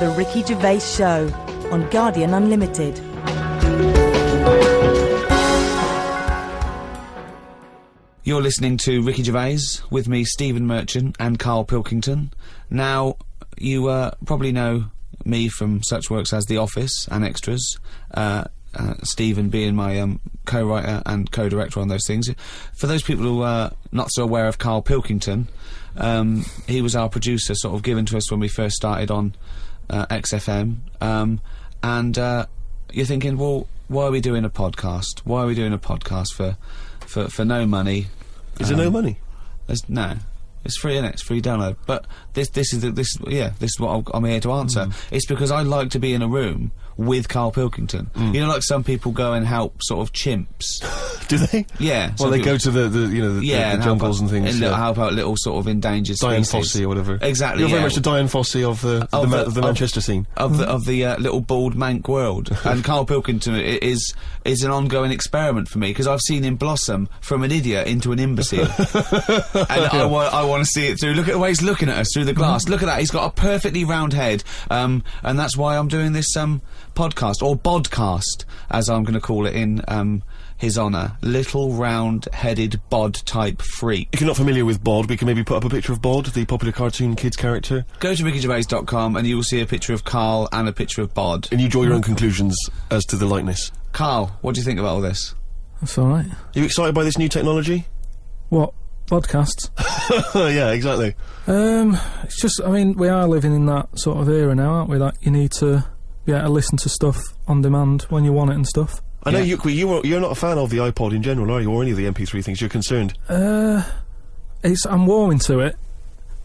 The Ricky Gervais Show on Guardian Unlimited. You're listening to Ricky Gervais with me, Stephen Merchant, and Carl Pilkington. Now, you probably know me from such works as The Office and Extras, Stephen being my co-writer and co-director on those things. For those people who are not so aware of Carl Pilkington, he was our producer, sort of given to us when we first started on XFM, and you're thinking, well, why are we doing a podcast? Why are we doing a podcast for no money? Is there no money? No. It's free, innit? It's free download. But this is what I'm here to answer. It's because I like to be in a room with Carl Pilkington. You know, like some people go and help sort of chimps. Do they? Yeah. Well, they go to the jungles and things. And help out little sort of endangered Diane species. Fossey or whatever. Exactly. You're very much the Diane Fossey of the Manchester scene. Of the little bald mank world. And Carl Pilkington is an ongoing experiment for me, because I've seen him blossom from an idiot into an imbecile. And I want to see it through. Look at the way he's looking at us through the glass. Look at that. He's got a perfectly round head. And that's why I'm doing this podcast, or bodcast, as I'm going to call it in his honour. Little round-headed bod-type freak. If you're not familiar with Bod, we can maybe put up a picture of Bod, the popular cartoon kids character. Go to rickygervais.com and you will see a picture of Carl and a picture of Bod. And you draw your own conclusions as to the likeness. Carl, what do you think about all this? That's alright. Are you excited by this new technology? What? Podcasts? Yeah, exactly. It's just, I mean, we are living in that sort of era now, aren't we? That you need to be able to listen to stuff on demand when you want it and stuff. I know you're not a fan of the iPod in general, are you? Or any of the MP3 things? You're concerned? I'm warming to it,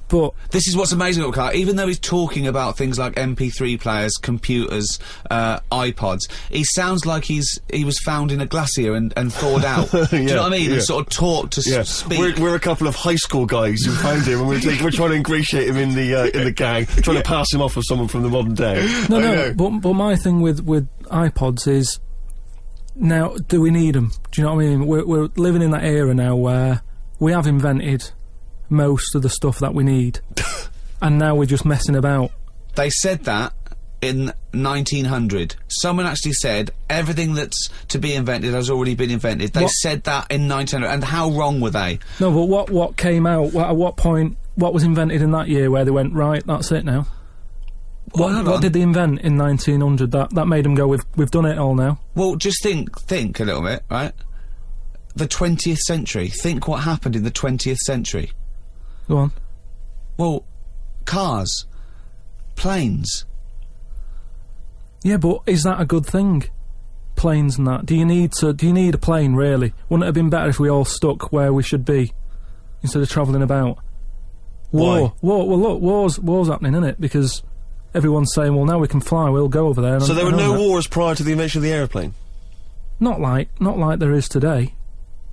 but... This is what's amazing about Carl. Even though he's talking about things like MP3 players, computers, iPods, he sounds like he was found in a glacier and thawed out. Do you know what I mean? And sort of taught to speak. We're a couple of high school guys who found him, and we're trying to ingratiate him in the gang, trying to pass him off as someone from the modern day. No, but my thing with iPods is, now, do we need them? Do you know what I mean? We're living in that era now where we have invented most of the stuff that we need, and now we're just messing about. They said that in 1900. Someone actually said everything that's to be invented has already been invented. They said that in 1900, and how wrong were they? No, but what came out, at what point, what was invented in that year where they went, right, that's it now? What did they invent in 1900 that made them go, we've done it all now? Well, just think a little bit, right? The 20th century. Think what happened in the 20th century. Go on. Well, cars, planes. Yeah, but is that a good thing? Planes and that. Do you need a plane, really? Wouldn't it have been better if we all stuck where we should be instead of travelling about? War. Well, look, war's happening, isn't it? Because everyone's saying, well, now we can fly, we'll go over there. So there were no wars prior to the invention of the aeroplane? Not like there is today.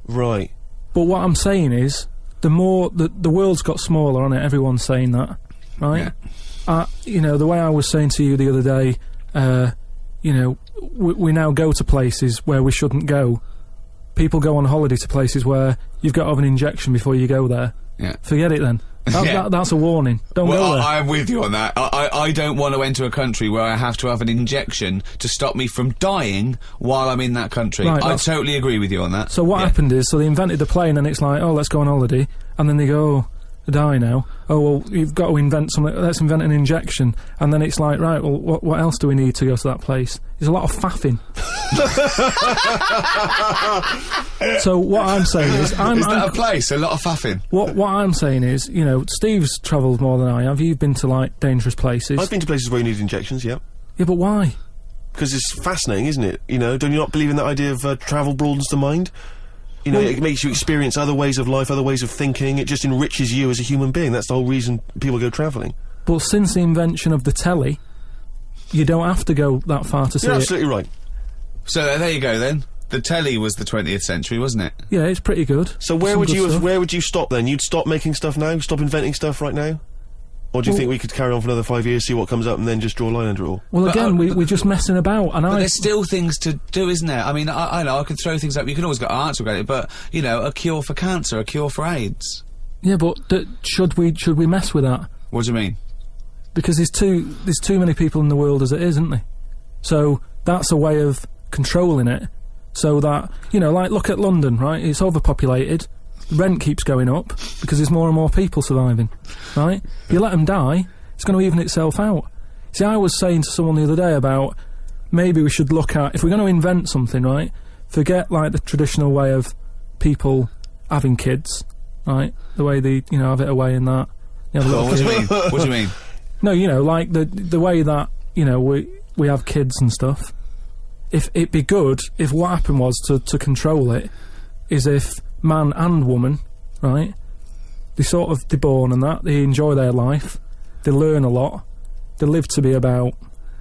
Right. But what I'm saying is, the world's got smaller on it, everyone's saying that, right? Yeah. You know, the way I was saying to you the other day, you know, we now go to places where we shouldn't go. People go on holiday to places where you've got to have an injection before you go there. Yeah. Forget it then. That's a warning. Don't go there. I'm with you on that. I don't want to enter a country where I have to have an injection to stop me from dying while I'm in that country. Right, I totally agree with you on that. So what happened is, so they invented the plane and it's like, oh, let's go on holiday, and then they go, oh, to die now. Oh, well, you've got to invent something, let's invent an injection. And then it's like, right, well, what else do we need to go to that place? There's a lot of faffing. So what I'm saying is... Is that a place? A lot of faffing? What I'm saying is, you know, Steve's travelled more than I have. You've been to, like, dangerous places. I've been to places where you need injections, yeah. Yeah, but why? Because it's fascinating, isn't it? You know, don't you not believe in that idea of travel broadens the mind? You know, it makes you experience other ways of life, other ways of thinking. It just enriches you as a human being. That's the whole reason people go travelling. But since the invention of the telly, you don't have to go that far to see it. You're absolutely right. So there you go then. The telly was the 20th century, wasn't it? Yeah, it's pretty good. So where would you stop then? You'd stop making stuff now? Stop inventing stuff right now? Or do you think we could carry on for another 5 years, see what comes up, and then just draw a line under it all? Well, again, we're just messing about, and But there's still things to do, isn't there? I mean, I know, I could throw things up, you can always get answer about it, but, you know, a cure for cancer, a cure for AIDS. Yeah, but should we mess with that? What do you mean? because there's too many people in the world as it is, isn't there? So that's a way of controlling it, so that, you know, like, look at London, right? It's overpopulated, rent keeps going up because there's more and more people surviving, right? You let them die, it's going to even itself out. See, I was saying to someone the other day about maybe we should look at, if we're going to invent something, right, forget, like, the traditional way of people having kids, right? The way they, you know, have it away and that. You have a little What do kid. you mean? What do you mean? No, you know, like, the way that, you know, we have kids and stuff. If it'd be good if what happened was to control it is if man and woman, right, they're born and that, they enjoy their life, they learn a lot, they live to be about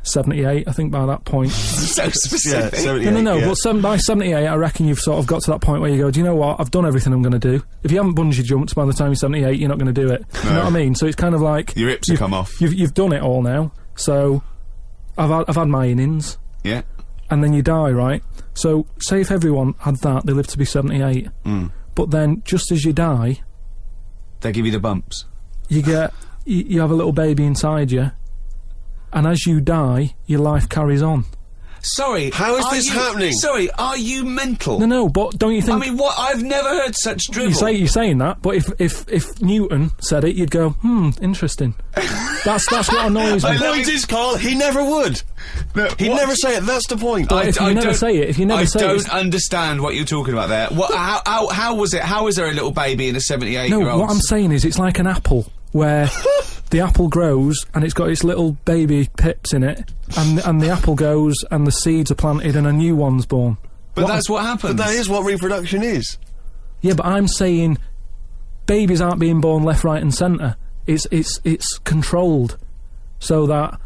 78, I think, by that point. So specific. Yeah, 78, No, yeah. but by 78, I reckon you've sort of got to that point where you go, do you know what, I've done everything I'm going to do. If you haven't bungee jumped by the time you're 78, you're not going to do it. You know what I mean? So it's kind of like... Your hips have come off. You've done it all now, so I've had my innings. Yeah. And then you die, right? So, say if everyone had that, they live to be 78. But then, just as you die... They give you the bumps. You get... You have a little baby inside you, and as you die, your life carries on. Sorry, How is this happening? Sorry, are you mental? No, but don't you think... I mean, what? I've never heard such drivel. You're saying that, but if Newton said it, you'd go, interesting. That's what annoys me. The point is, Carl, he never would. No, He'd what? never say it, that's the point. But if you never say it, I don't understand what you're talking about there. What? How was it? How is there a little baby in a 78-year-old? No, what I'm saying is it's like an apple, where the apple grows and it's got its little baby pips in it, and the apple goes and the seeds are planted and a new one's born. But that's what happens. But that is what reproduction is. Yeah, but I'm saying babies aren't being born left, right and centre. It's controlled, so that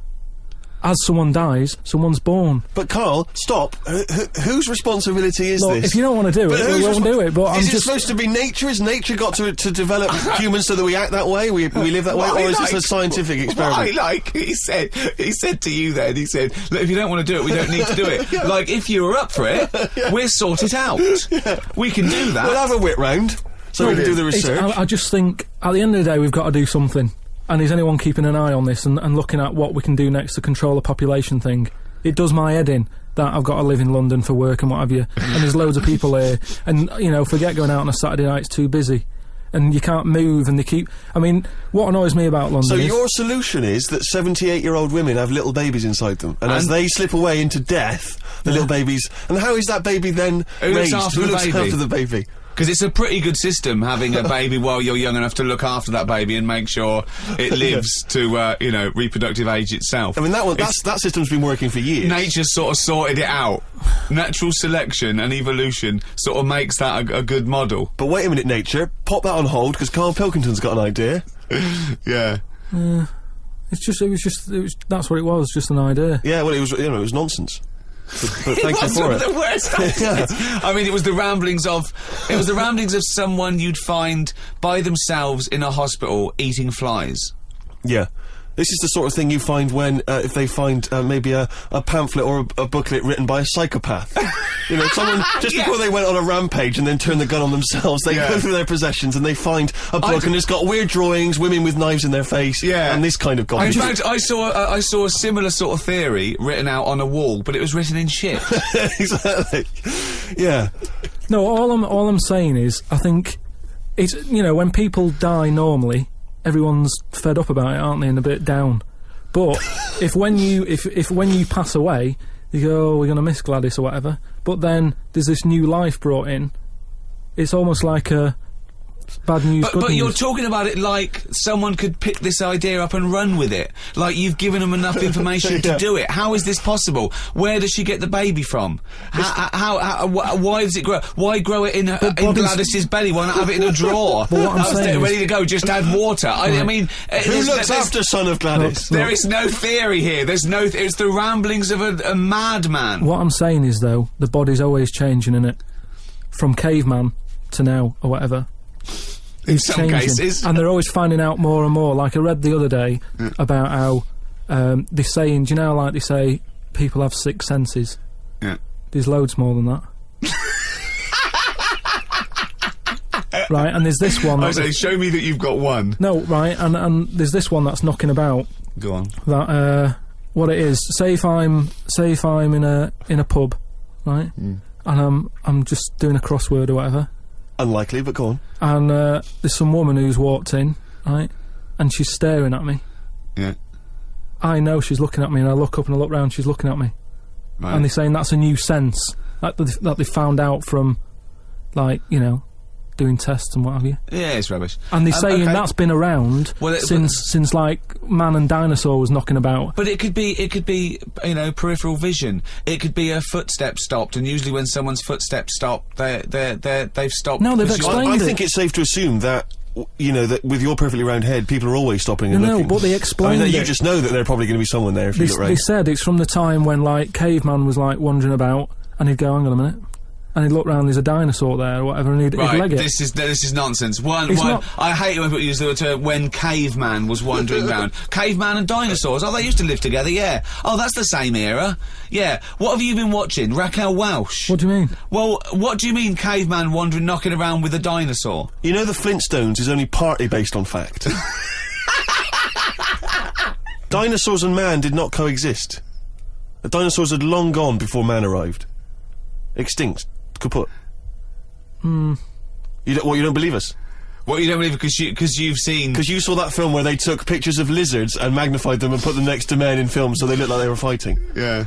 as someone dies, someone's born. But Carl, stop. Whose responsibility is Look, this? if you don't want to do it, we won't do it. But I'm is it just supposed to be nature? Has nature got to develop humans so that we act that way? We live that way? Or is this a scientific experiment? What I like, he said to you then, he said, look, if you don't want to do it, we don't need to do it. Like, if you were up for it, we'll sort it out. We can do that. We'll have a whip round so we can do the research. I just think, at the end of the day, we've got to do something. And is anyone keeping an eye on this and looking at what we can do next to control the population thing? It does my head in that I've got to live in London for work and what have you, and there's loads of people here, and, you know, forget going out on a Saturday night, it's too busy, and you can't move, and they keep... I mean, what annoys me about London So is... your solution is that 78-year-old women have little babies inside them, and as they slip away into death, the little babies... And how is that baby then raised? Who looks after the baby? Because it's a pretty good system, having a baby while you're young enough to look after that baby and make sure it lives to, you know, reproductive age itself. I mean, that system's been working for years. Nature's sort of sorted it out. Natural selection and evolution sort of makes that a good model. But wait a minute, nature. Pop that on hold, because Carl Pilkington's got an idea. Yeah. That's what it was, just an idea. Yeah, well, it was nonsense. But thank you for it. The worst I mean, it was the ramblings of someone you'd find by themselves in a hospital eating flies. Yeah. This is the sort of thing you find when, if they find maybe a pamphlet or a booklet written by a psychopath. You know, someone, just before they went on a rampage and then turned the gun on themselves, they go through their possessions and they find a book and it's got weird drawings, women with knives in their face, and this kind of garbage. In fact, I saw a similar sort of theory written out on a wall, but it was written in shit. Exactly. Yeah. No, all I'm saying is, I think it's, you know, when people die normally, everyone's fed up about it, aren't they, and a bit down. But if when you pass away, you go, oh, we're going to miss Gladys or whatever, but then there's this new life brought in, it's almost like a bad news, good but news. you're talking about it like someone could pick this idea up and run with it. Like you've given them enough information to do it. How is this possible? Where does she get the baby from? Why does it grow? Why grow it in Gladys's belly? Why not have it in a drawer? But what I'm saying ready to go, just add water. I mean... Who looks after son of Gladys? There is no theory here. There's no... it's the ramblings of a madman. What I'm saying is, though, the body's always changing, innit? From caveman to now, or whatever. In some cases. And they're always finding out more and more. Like I read the other day about how they're saying, do you know, like they say, people have six senses. Yeah. There's loads more than that. Right, and there's this one... I say, show me that you've got one. No, right, and there's this one that's knocking about, Go on. That what it is. Say if I'm in a pub, right, and I'm just doing a crossword or whatever. Unlikely, but go on. And there's some woman who's walked in, right, and she's staring at me. Yeah. I know she's looking at me, and I look up and I look round. She's looking at me, Right. and they're saying that's a new sense that they found out from, like, you know, doing tests and what have you. Yeah, it's rubbish. And they're saying okay. that's been around since like man and dinosaur was knocking about. But it could be, you know, peripheral vision. It could be a footstep stopped, and usually when someone's footsteps stop, they've stopped. No, they've because explained I it. think it's safe to assume that, you know, that with your perfectly round head, people are always stopping and looking. No, but they explained you it. just know that there's probably going to be someone there if you look right. They said it's from the time when, like, caveman was, like, wandering about, and he'd go, hang on a minute, and he'd look round, there's a dinosaur there or whatever, and he'd leg it. This is nonsense. One, I hate it when people use the term when caveman was wandering round. Caveman and dinosaurs, oh, they used to live together, yeah. Oh, that's the same era. Yeah. What have you been watching? Raquel Welch? What do you mean? Well, what do you mean caveman wandering, knocking around with a dinosaur? You know the Flintstones is only partly based on fact. Dinosaurs and man did not coexist. The dinosaurs had long gone before man arrived. Extinct. Kaput. You don't believe us? What, you don't believe because you've seen... Because you saw that film where they took pictures of lizards and magnified them and put them next to men in films so they looked like they were fighting. Yeah.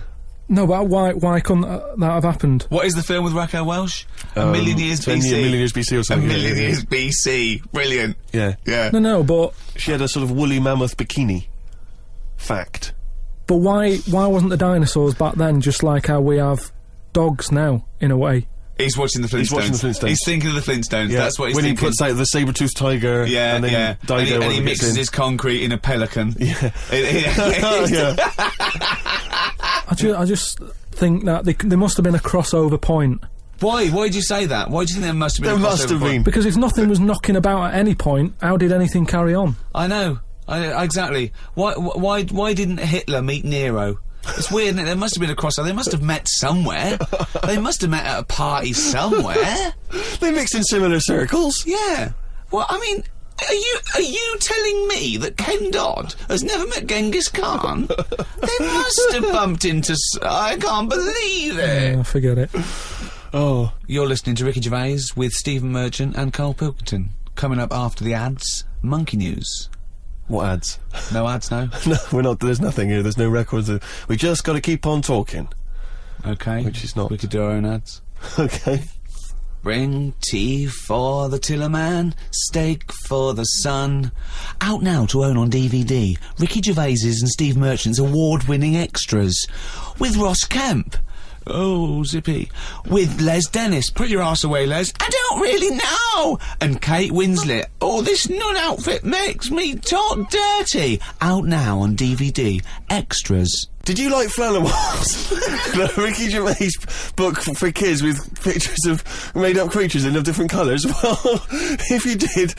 No, but why couldn't that have happened? What is the film with Raquel Welch? A Million Years BC. A Million Years BC or something. A Million Years BC. Brilliant. Yeah. Yeah. No, but... She had a sort of woolly mammoth bikini. Fact. But why wasn't the dinosaurs back then just like how we have dogs now, in a way? He's watching the Flintstones. He's watching the Flintstones. He's thinking of the Flintstones. Yeah. That's what he's when thinking. He puts out the saber-toothed tiger, and then Dido and he mixes his concrete in a pelican. Yeah. Yeah. I just think that there must have been a crossover point. Why? Why did you say that? Why do you think there must have been a crossover must have point? been. Because if nothing was knocking about at any point, how did anything carry on? I know. Exactly. Why didn't Hitler meet Nero? It's weird, isn't it? There must have been a crossover. They must have met somewhere. They must have met at a party somewhere. They mixed in similar circles. Yeah. Well, I mean, are you telling me that Ken Dodd has never met Genghis Khan? They must have bumped into... I can't believe it. Yeah, forget it. Oh. You're listening to Ricky Gervais with Stephen Merchant and Carl Pilkington. Coming up after the ads, Monkey News. What ads? No ads, no? No, we're not. There's nothing here. There's no records. We just got to keep on talking. Okay. Which is not. We could do our own ads. Okay. Bring tea for the Tillerman, steak for the sun. Out now to own on DVD, Ricky Gervais's and Steve Merchant's award-winning extras. With Ross Kemp. Oh, zippy. With Les Dennis. Put your arse away, Les. I don't really know. And Kate Winslet. Oh, this nun outfit makes me talk dirty. Out now on DVD. Extras. Did you like Flannelwalls? The Ricky Gervais book for kids with pictures of made-up creatures and of different colours? Well, if you did,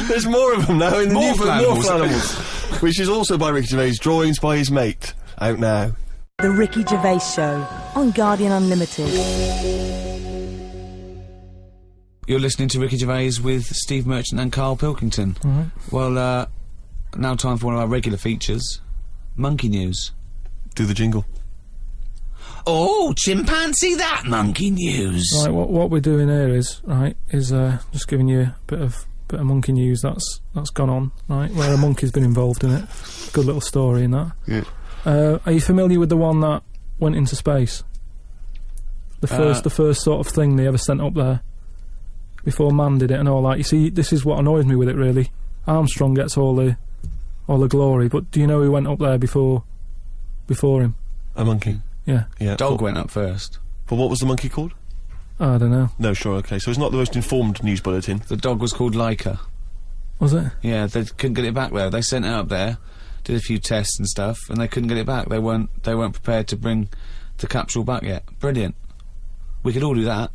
there's more of them now in the More new book, Flannelwalls. More Flannelwalls, which is also by Ricky Gervais, drawings by his mate. Out now. The Ricky Gervais Show on Guardian Unlimited. You're listening to Ricky Gervais with Steve Merchant and Carl Pilkington. Well, now time for one of our regular features. Monkey News. Do the jingle. Oh, chimpanzee that Monkey News. Right, what we're doing here is just giving you a bit of monkey news that's gone on, right? Where a monkey's been involved in it. Good little story in that. Yeah. Are you familiar with the one that went into space? The first sort of thing they ever sent up there before man did it and all that. You see, this is what annoys me with it really. Armstrong gets all the glory, but do you know who went up there before him? A monkey. Yeah. Yeah. Dog went up first. But what was the monkey called? I don't know. No, sure, okay. So it's not the most informed news bulletin. The dog was called Laika. Was it? Yeah, they couldn't get it back there. They sent it up there, did a few tests and stuff, and they couldn't get it back. They weren't prepared to bring the capsule back yet. Brilliant. We could all do that.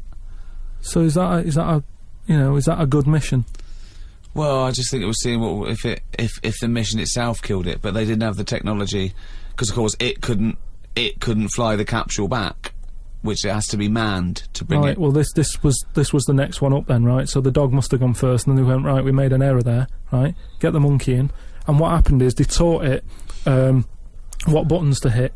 So is that a good mission? Well, I just think it was seeing what if the mission itself killed it, but they didn't have the technology, because of course it couldn't fly the capsule back, which it has to be manned to bring right, it. well this was the next one up then, right? So the dog must have gone first, and then they went, right, we made an error there, right? Get the monkey in, And what happened is they taught it what buttons to hit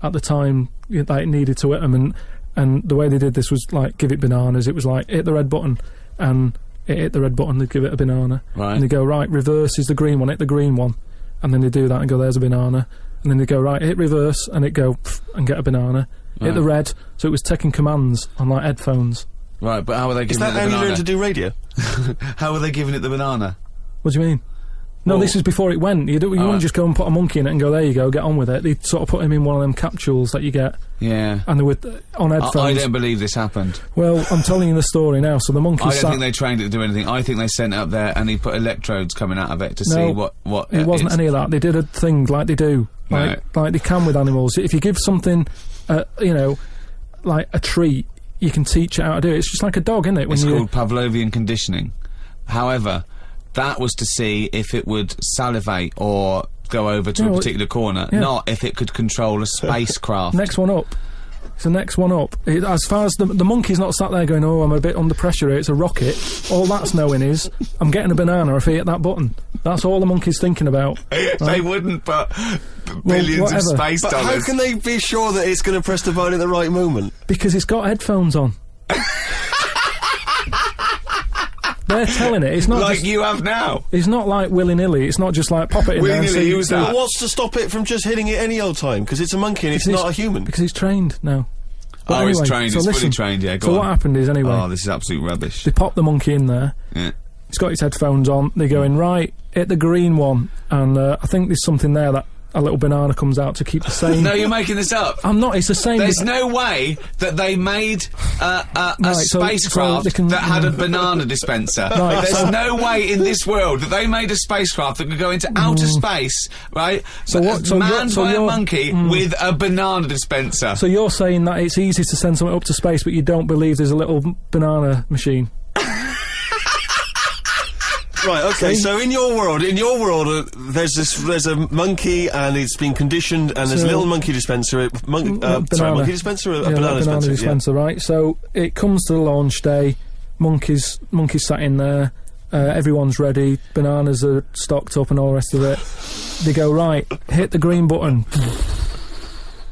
at the time that it needed to hit them, and the way they did this was like give it bananas. It was like hit the red button, and it hit the red button, they'd give it a banana. Right. And they go, right, reverse is the green one, hit the green one. And then they do that and go, there's a banana. And then they go, right, hit reverse, and it go, and get a banana. Hit the red, so it was taking commands on like headphones. Right, but how were they Is giving it that the how you banana? learn to do radio? How were they giving it the banana? What do you mean? No, Well- this is before it went. You wouldn't just go and put a monkey in it and go, there you go, get on with it. They'd sort of put him in one of them capsules that you get, Yeah. and they were on headphones. I don't believe this happened. Well, I'm telling you the story now. So the monkey I sat... don't think they trained it to do anything. I think they sent it up there and he put electrodes coming out of it to see what It wasn't any of that. They did a thing like they do, Right. like they can with animals. If you give something, like a treat, you can teach it how to do it. It's just like a dog, isn't it? It's called Pavlovian conditioning. However, that was to see if it would salivate or go over to a particular corner, not if it could control a spacecraft. Next one up. It's the next one up. As far as the monkey's not sat there going, oh, I'm a bit under pressure here, it's a rocket. All that's knowing is, I'm getting a banana if I hit that button. That's all the monkey's thinking about. They wouldn't put billions of whatever. space But dollars. how can they be sure that it's going to press the button at the right moment? Because it's got headphones on. They're telling it. It's not like just, you have now. it's not like willy-nilly. It's not just like pop it in there and Willy-nilly, see... use that. But what's to stop it from just hitting it any old time? Because it's a monkey and it's not a human. Because he's trained now. But Oh, it's anyway, trained. so It's fully listen, trained, yeah, go So on. what happened is, anyway, Oh, this is absolute rubbish. they pop the monkey in there. Yeah. He's got his headphones on. They're going, right, hit the green one. And I think there's something there that a little banana comes out to keep the same... No, you're making this up. I'm not, it's the same... There's no way that they made a Right, so spacecraft they can- that had a banana dispenser. Right, There's so- no way in this world that they made a spacecraft that could go into outer space, right? So what- so manned you're- so by a you're- monkey with a banana dispenser. So you're saying that it's easy to send something up to space, but you don't believe there's a little banana machine? Right, okay, so in your world, there's a monkey and it's been conditioned and there's a So- little monkey dispenser, Banana. monkey dispenser, a Yeah, banana like dispenser, dispenser, right? So it comes to the launch day, monkeys sat in there, everyone's ready, bananas are stocked up and all the rest of it. They go, right, hit the green button.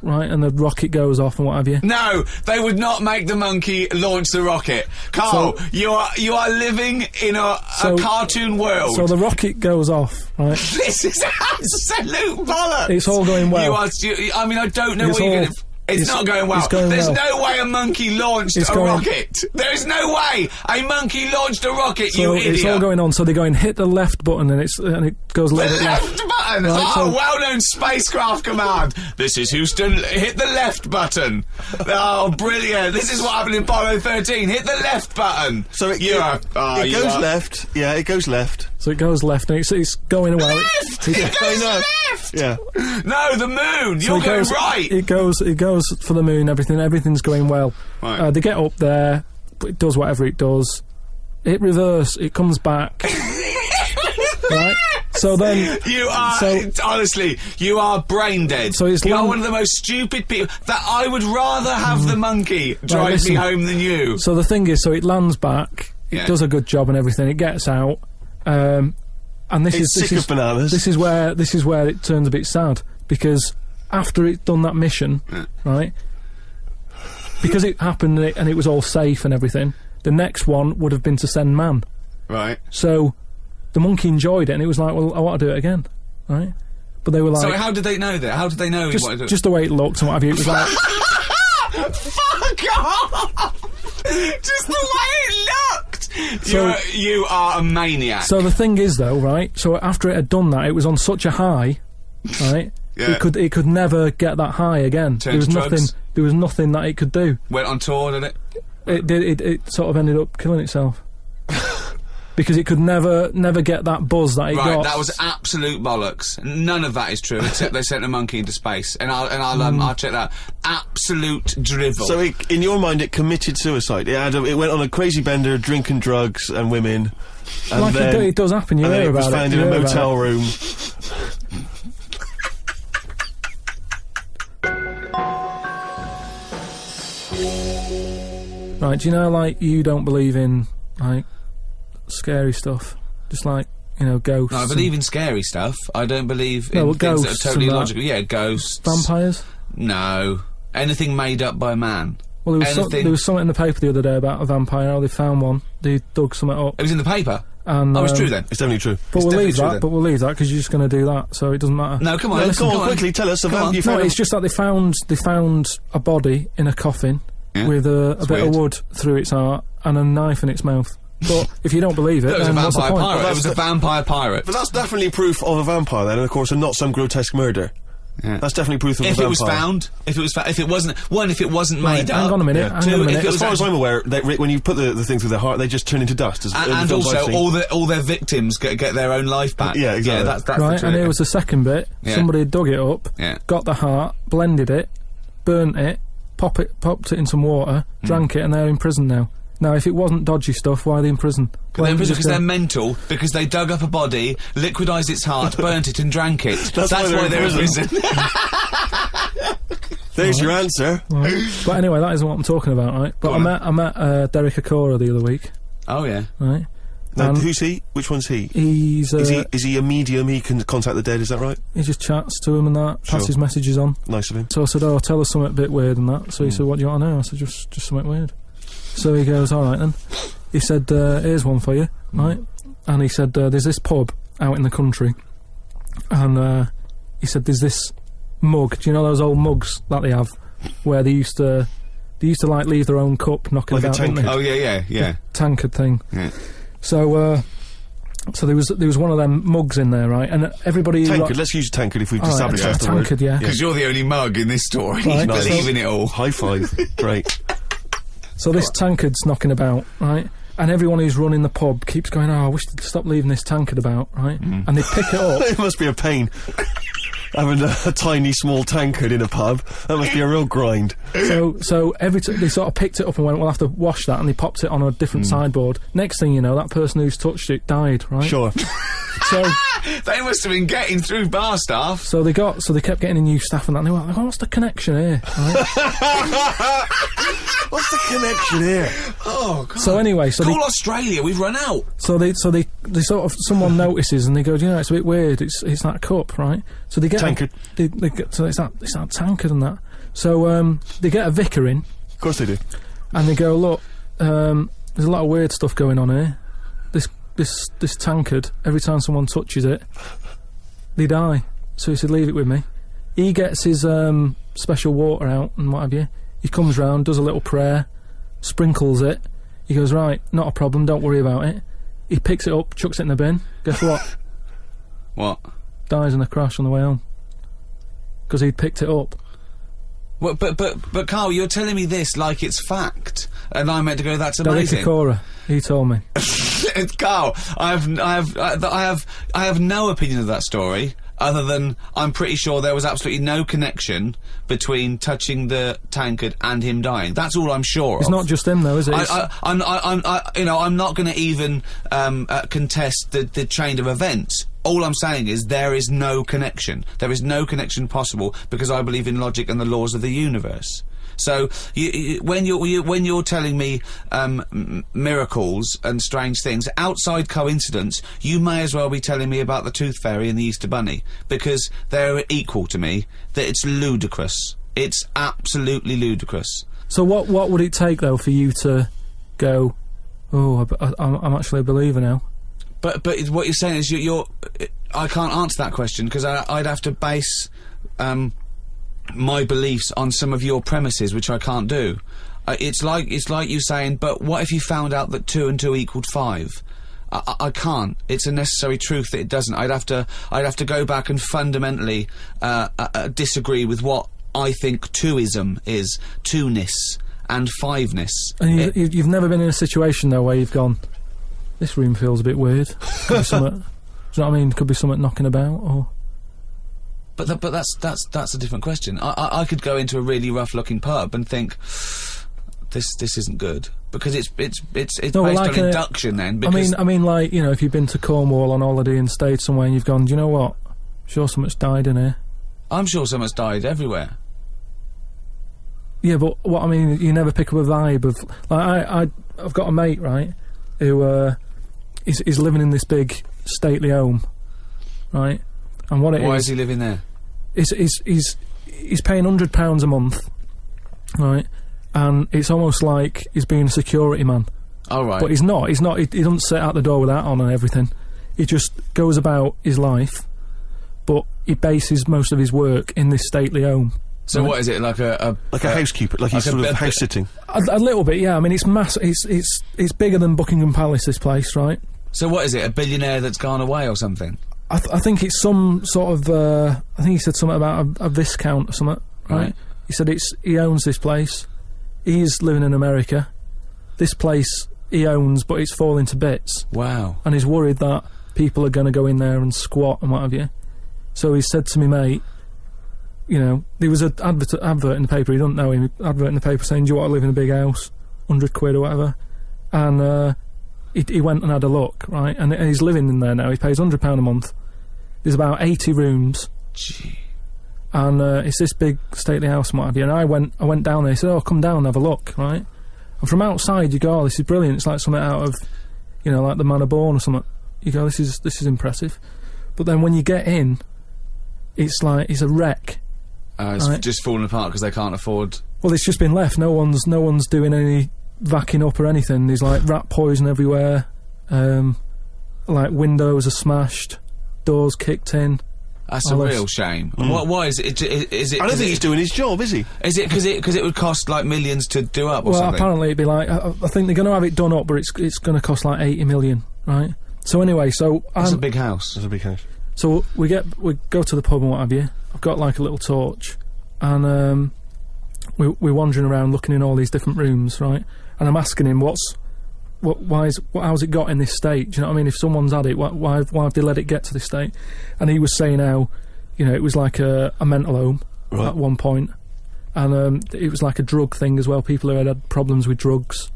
Right, and the rocket goes off and what have you. No, they would not make the monkey launch the rocket. Carl, So- you are living in a cartoon world. So the rocket goes off, right? This is absolute bollocks. It's all going well. I mean, I don't know It's what you're all- going to... It's not going well. it's going There's well. no way a monkey launched It's a going- rocket. There's no way a monkey launched a rocket, So you idiot. it's all going on. So they're going, hit the left button, and it goes a The little bit left. left button! Right, Oh, so- well-known spacecraft command. This is Houston, hit the left button. Oh, brilliant. This is what happened in Apollo 13. Hit the left button. So it goes left. Yeah, it goes left. So it goes left, and it's going well. Left! It I goes know. left! Yeah. No, the moon! So You're going right! It goes for the moon. Everything's going well. Right. They get up there. It does whatever it does. Hit reverse. It comes back. Right. So then You are, honestly, you are brain dead. So it's you are long- one of the most stupid people. That I would rather have the monkey drive me listen. home than you. So the thing is, so it lands back. It Yeah. does a good job and everything. It gets out. And It's sick of bananas. This is where it turns a bit sad, because after it's done that mission, right? Because it happened and it was all safe and everything. The next one would have been to send man. Right. So the monkey enjoyed it, and it was like, well, I want to do it again, right? But they were like, So how did they know that? How did they know he wanted to... just the way it looked and what have you. It was like, Fuck off! Just the way it looked! So- you are a maniac. so the thing is though, right? So after it had done that, it was on such a high, right? Yeah. It could never get that high again. Turned to drugs. There was nothing that it could do. Went on tour, did it? It did. It sort of ended up killing itself because it could never get that buzz that it Right, got. that was absolute bollocks. None of that is true, except they sent a monkey into space, and I'll check that. Absolute drivel. So in your mind, it committed suicide. It went on a crazy bender, drinking drugs and women. And like then, it does happen. You and then hear it was about found it. in You a hear about motel it. room. Right, do you know, like, you don't believe in, like, scary stuff? Just like ghosts. No, I believe in scary stuff. I don't believe No, in well, things that ghosts are totally and that. logical. Yeah, ghosts. Vampires? No. Anything made up by man. Well, there Anything... was something in the paper the other day about a vampire, how they found one. They dug something up. It was in the paper? And, Oh, it's true then. It's definitely true. But It's we'll leave definitely true that, then. but we'll leave that, because you're just going to do that, so it doesn't matter. No, come on. No, listen, come on, quickly, tell us. Come on. You No, found it's just that they found a body in a coffin Yeah. with a bit weird. of wood through its heart and a knife in its mouth. But if you don't believe it, It was a then what's the vampire point? pirate. Well, It was a vampire pirate. But that's definitely proof of a vampire then, and of course, and not some grotesque murder. Yeah. That's definitely proof of a If vampire. it was found, if it wasn't, if it wasn't Right, made up. hang on a minute, Yeah. hang on Two, a if minute. it As was far as I'm aware, when you put the thing through their heart, they just turn into dust. and also, all their victims get their own life back. Yeah, exactly. Yeah, that's the Right, truth. and here was the second bit. Yeah. Somebody dug it up, Yeah. got the heart, blended it, burnt it, popped it in some water, drank it, and they're in prison now. Now, if it wasn't dodgy stuff, why are they in prison? They're in prison Just because they're mental, because they dug up a body, liquidised its heart, burnt it and drank it. That's why they're in prison. There's your answer. Right. But anyway, that isn't what I'm talking about, right? But Go I on. met Derek Acorah the other week, Oh, yeah. right? Now, And who's he? Which one's he? he's Is he a medium? He can contact the dead, is that right? he just chats to him and that, Sure. passes messages on. Nice of him. So I said, "Oh, tell us something a bit weird and that." So he said, "What do you want to know?" I said, "Just something weird." So he goes, "All right then." He said, "Here's one for you, right?" And he said, "There's this pub out in the country, and he said there's this mug. Do you know those old mugs that they have, where they used to like leave their own cup knocking Like a about, didn't tankard. they? Oh, yeah. Tankard thing." Yeah. So there was one of them mugs in there, right? And everybody Tankard. Let's use tankard if we've All right, established a that's the word. tankard, yeah. Because you're the only mug in this story. Right. You Nice. believe in it all. High five. Great. So this tankard's knocking about, right? And everyone who's running the pub keeps going, "Oh, I wish they'd stop leaving this tankard about," right? And they pick it up. It must be a pain. Having a tiny, small tankard in a pub. That must be a real grind. So every they sort of picked it up and went, "We'll have to wash that," and they popped it on a different sideboard. Next thing you know, that person who's touched it died, right? Sure. So They must have been getting through bar staff. so they kept getting a new staff and that. And they were like, "What's the connection here?" Right? What's the connection here? Oh, God. So anyway, so Call Australia, we've run out. they sort of someone notices and they go, "You know, it's a bit weird. It's that cup, right?" So they get Tankard. They get, so it's that tankard and that. So they get a vicar in. Of course they do. And they go, "Look, there's a lot of weird stuff going on here. This tankard, every time someone touches it, they die." So he said, "Leave it with me." He gets his special water out and what have you. He comes round, does a little prayer, sprinkles it. He goes, "Right, not a problem, don't worry about it." He picks it up, chucks it in the bin. Guess what? What? Dies in a crash on the way home. Because he'd picked it up. Well, but Carl, you're telling me this like it's fact, and I'm meant to go, "That's Derek amazing." Acorah, he told me. Carl, I have no opinion of that story, other than I'm pretty sure there was absolutely no connection between touching the tankard and him dying. That's all I'm sure It's of. not just him though, is it? I'm not going to even contest the chain of events. All I'm saying is there is no connection. There is no connection possible because I believe in logic and the laws of the universe. So when you're telling me miracles and strange things outside coincidence, you may as well be telling me about the Tooth Fairy and the Easter Bunny, because they're equal to me. That it's ludicrous. It's absolutely ludicrous. So what would it take though for you to go, "Oh, I'm actually a believer now"? But what you're saying is you're I can't answer that question because I'd have to base my beliefs on some of your premises, which I can't do. It's like you saying, "But what if you found out that 2 and 2 equaled 5?" I can't. It's a necessary truth that it doesn't. I'd have to go back and fundamentally disagree with what I think twoism is, two-ness and fiveness. And you've never been in a situation though where you've gone, "This room feels a bit weird." Could be something, do you know what I mean? Could be something knocking about, or. But that's a different question. I could go into a really rough-looking pub and think, this isn't good, because it's No, based like on induction. Then, because I mean, like, you know, if you've been to Cornwall on holiday and stayed somewhere and you've gone, "Do you know what? Sure, something's died in here." I'm sure someone's died everywhere. Yeah, but what I mean, you never pick up a vibe of like I've got a mate, right, who is living in this big stately home, right? And what it Why is... is he living there? He's paying £100 a month, right? And it's almost like he's being a security man. Oh, right. But he's not. He doesn't sit out the door with that on and everything. He just goes about his life, but he bases most of his work in this stately home. So what is it, like a housekeeper, like he's sort of house sitting? A little bit, yeah. I mean, it's massive. It's bigger than Buckingham Palace, this place, right? So what is it, a billionaire that's gone away or something? I think it's some sort of, I think he said something about a viscount or something, right? He said he owns this place. He's living in America. This place he owns, but it's falling to bits. Wow. And he's worried that people are going to go in there and squat and what have you. So he said to me, mate, you know, there was an advert in the paper, he doesn't know him, advert in the paper saying, do you want to live in a big house? 100 quid or whatever. And, he went and had a look, right? And he's living in there now. He pays £100 a month. There's about 80 rooms. Gee. And it's this big stately house and what have you. And I went down there. He said, oh, come down and have a look, right? And from outside you go, oh, this is brilliant. It's like something out of, you know, like the Man of Born or something. You go, this is impressive. But then when you get in, it's like, it's a wreck. It's right? just falling apart because they can't afford... Well, it's just been left. No one's doing any vacuuming up or anything. There's like rat poison everywhere. Like windows are smashed, doors kicked in. That's a real shame. Why is it? Is it? I don't think he's doing his job, is he? Is it because it would cost like millions to do up or well, something? Apparently it'd be like I think they're going to have it done up, but it's going to cost like 80 million, right? So anyway, that's a big house. That's a big house. So we go to the pub and what have you. I've got like a little torch, and we're wandering around looking in all these different rooms, right? And I'm asking him how's it got in this state? Do you know what I mean? If someone's had it, why have they let it get to this state? And he was saying how, you know, it was like a mental home at one point, and it was like a drug thing as well. People who had problems with drugs,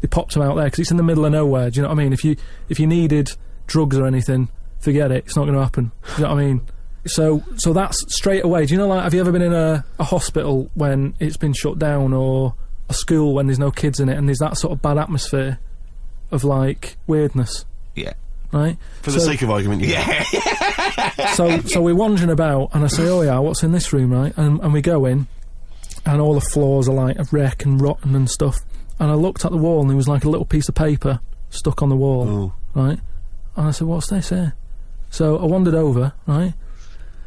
they popped them out there because it's in the middle of nowhere. Do you know what I mean? If you needed drugs or anything, forget it. It's not going to happen. Do you know what I mean? So that's straight away. Do you know, like, have you ever been in a hospital when it's been shut down, or a school when there's no kids in it, and there's that sort of bad atmosphere of like weirdness? Yeah. Right? For the sake of argument, yeah. So we're wandering about, and I say, oh yeah, what's in this room, right? And we go in, and all the floors are like a wreck and rotten and stuff. And I looked at the wall, and there was like a little piece of paper stuck on the wall, right? And I said, what's this here? So I wandered over, right?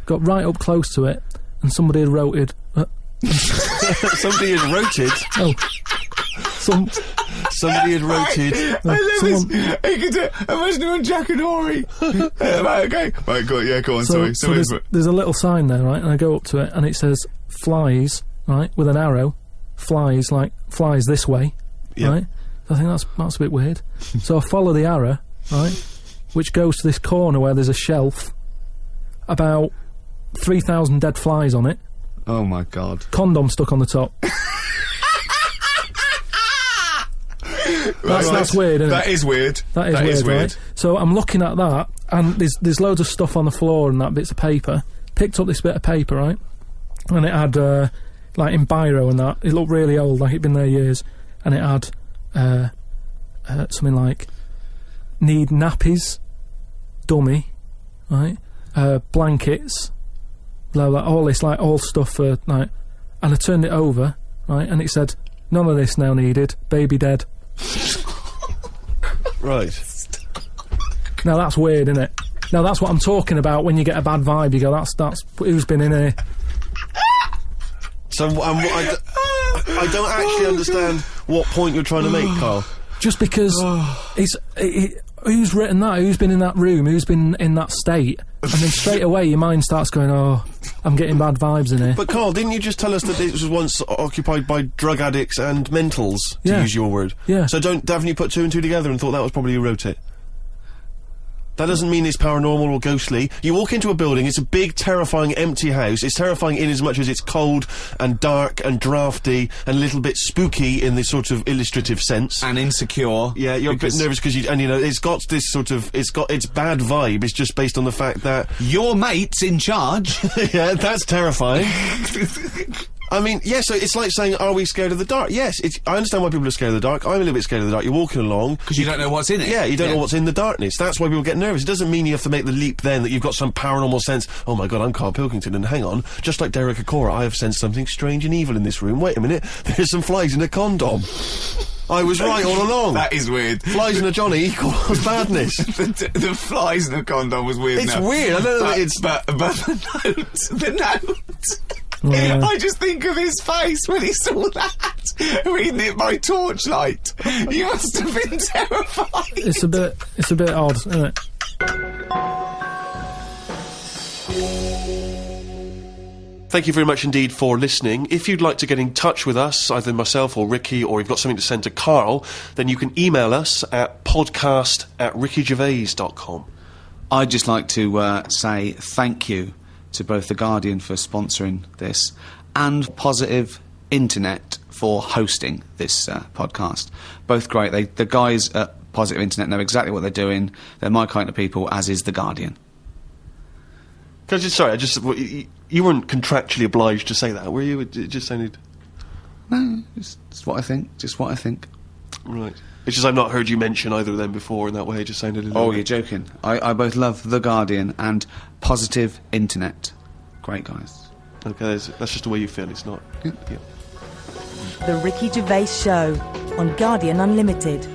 Got right up close to it, and somebody had wrote Somebody had roted. Oh. Somebody had roted. Imagine him on Jack and Ori. Okay. Right, go on, sorry. So there's a little sign there, right? And I go up to it, and it says flies, right? With an arrow. Flies, like, flies this way, right? So I think that's a bit weird. So I follow the arrow, right? Which goes to this corner where there's a shelf. About 3,000 dead flies on it. Oh my God. Condom stuck on the top. That's weird, isn't it? That is weird. That is weird, right? So I'm looking at that, and there's loads of stuff on the floor and that, bits of paper. Picked up this bit of paper, right? And it had, like in biro and that, it looked really old, like it'd been there years. And it had something like, need nappies, dummy, right? Blankets, blah, blah, all this, like, all stuff for, like, and I turned it over, right, and it said, none of this now needed, baby dead. Right. Now that's weird, isn't it? Now that's what I'm talking about when you get a bad vibe, you go, that's who's been in here? So, I don't actually understand what point you're trying to make, Carl. Just because who's written that? Who's been in that room? Who's been in that state? And then straight away your mind starts going, oh, I'm getting bad vibes in here. But Carl, didn't you just tell us that it was once occupied by drug addicts and mentals, to use your word? Yeah. So haven't you put two and two together and thought that was probably who wrote it? That doesn't mean it's paranormal or ghostly. You walk into a building, it's a big, terrifying, empty house. It's terrifying in as much as it's cold and dark and drafty and a little bit spooky in this sort of illustrative sense. And insecure. Yeah, you're a bit nervous because it's got this sort of, its bad vibe. It's just based on the fact that... Your mate's in charge. Yeah, that's terrifying. I mean, yeah, so it's like saying, are we scared of the dark? Yes, I understand why people are scared of the dark. I'm a little bit scared of the dark. You're walking along. Because you don't know what's in it. Yeah, you don't know what's in the darkness. That's why people get nervous. It doesn't mean you have to make the leap then that you've got some paranormal sense. Oh my God, I'm Carl Pilkington, and hang on, just like Derek Acorah, I have sensed something strange and evil in this room. Wait a minute, there's some flies in a condom. I was right all along. That is weird. Flies in a Johnny equals badness. The flies in a condom was weird. It's weird. I don't know. But the note. Yeah. I just think of his face when he saw that, reading it by torchlight. You must have been terrified. It's a bit odd, isn't it? Thank you very much indeed for listening. If you'd like to get in touch with us, either myself or Ricky, or you've got something to send to Carl, then you can email us at podcast@rickygervais.com. I'd just like to say thank you to both The Guardian for sponsoring this and Positive Internet for hosting this podcast. Both great. The guys at Positive Internet know exactly what they're doing. They're my kind of people, as is The Guardian. You weren't contractually obliged to say that, were you? It just sounded... No, it's what I think. Just what I think. Right. It's just I've not heard you mention either of them before in that way. It just sounded a little... Oh, you're joking. I both love The Guardian and Positive Internet. Great guys. Okay, that's just the way you feel, it's not... Yeah. Yeah. The Ricky Gervais Show on Guardian Unlimited.